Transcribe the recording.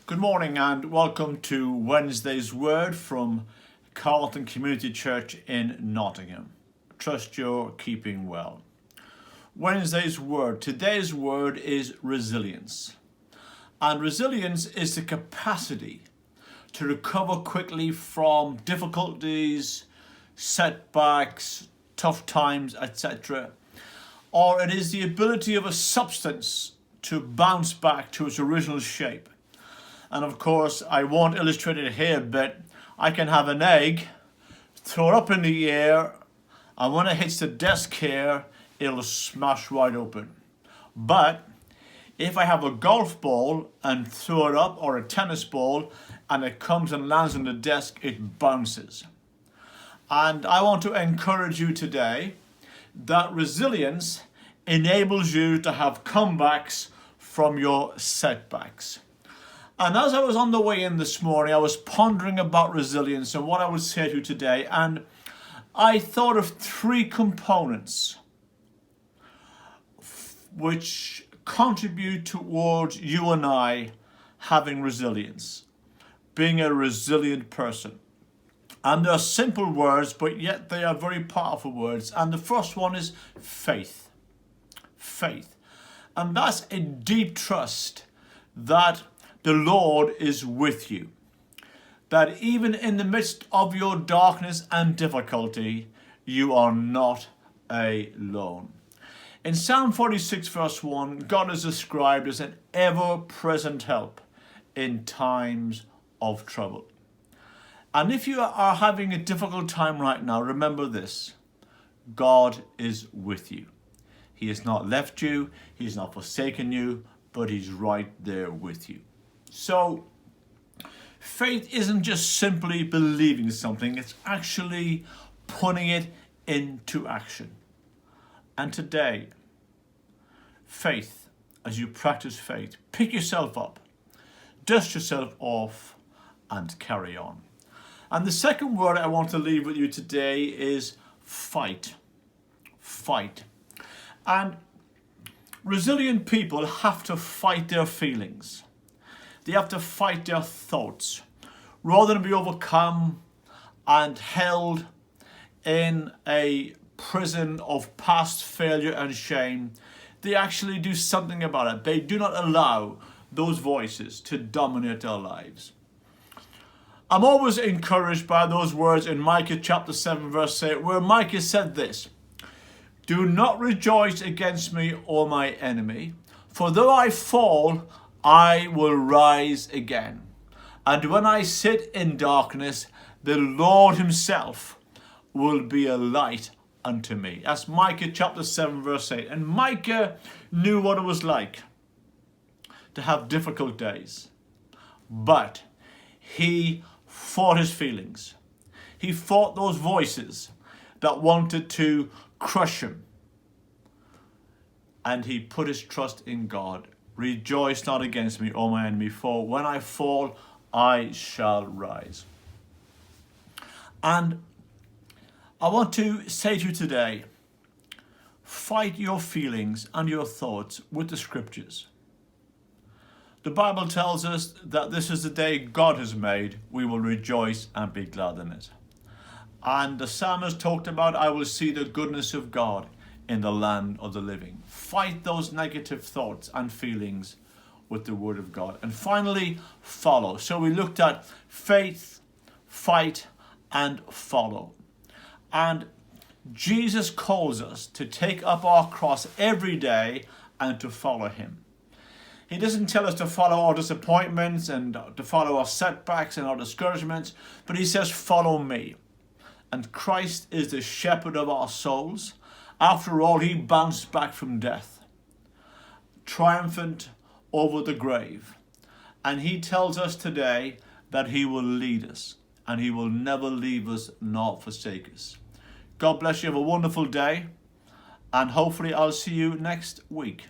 Good morning and welcome to Wednesday's Word from Carlton Community Church in Nottingham. Trust you're keeping well. Wednesday's Word. Today's word is resilience. And resilience is the capacity to recover quickly from difficulties, setbacks, tough times, etc. Or it is the ability of a substance to bounce back to its original shape. And of course, I won't illustrate it here, but I can have an egg, throw it up in the air, and when it hits the desk here, it'll smash wide open. But if I have a golf ball and throw it up, or a tennis ball, and it comes and lands on the desk, it bounces. And I want to encourage you today that resilience enables you to have comebacks from your setbacks. And as I was on the way in this morning, I was pondering about resilience and what I would say to you today. And I thought of three components which contribute towards you and I having resilience, being a resilient person. And they're simple words, but yet they are very powerful words. And the first one is faith. Faith. And that's a deep trust that the Lord is with you. That even in the midst of your darkness and difficulty, you are not alone. In Psalm 46 verse 1, God is described as an ever-present help in times of trouble. And if you are having a difficult time right now, remember this: God is with you. He has not left you, He has not forsaken you, but He's right there with you. So, faith isn't just simply believing something, it's actually putting it into action. And today, faith, as you practice faith, pick yourself up, dust yourself off, and carry on. And the second word I want to leave with you today is fight. Fight. And resilient people have to fight their feelings. They have to fight their thoughts. Rather than be overcome and held in a prison of past failure and shame, they actually do something about it. They do not allow those voices to dominate their lives. I'm always encouraged by those words in Micah chapter 7 verse 8, where Micah said this: "Do not rejoice against me, O my enemy, for though I fall, I will rise again. And when I sit in darkness, the Lord Himself will be a light unto me." That's Micah chapter 7 verse 8. And Micah knew what it was like to have difficult days. But he fought his feelings. He fought those voices that wanted to crush him. And he put his trust in God. "Rejoice not against me, O my enemy, for when I fall, I shall rise." And I want to say to you today, fight your feelings and your thoughts with the scriptures. The Bible tells us that this is the day God has made. We will rejoice and be glad in it. And the psalmist talked about, "I will see the goodness of God in the land of the living." Fight those negative thoughts and feelings with the word of God. And finally, follow. So we looked at faith, fight, and follow. And Jesus calls us to take up our cross every day and to follow Him. He doesn't tell us to follow our disappointments and to follow our setbacks and our discouragements, but He says, "Follow me." And Christ is the shepherd of our souls. After all, He bounced back from death, triumphant over the grave. And He tells us today that He will lead us and He will never leave us nor forsake us. God bless you. Have a wonderful day, and hopefully I'll see you next week.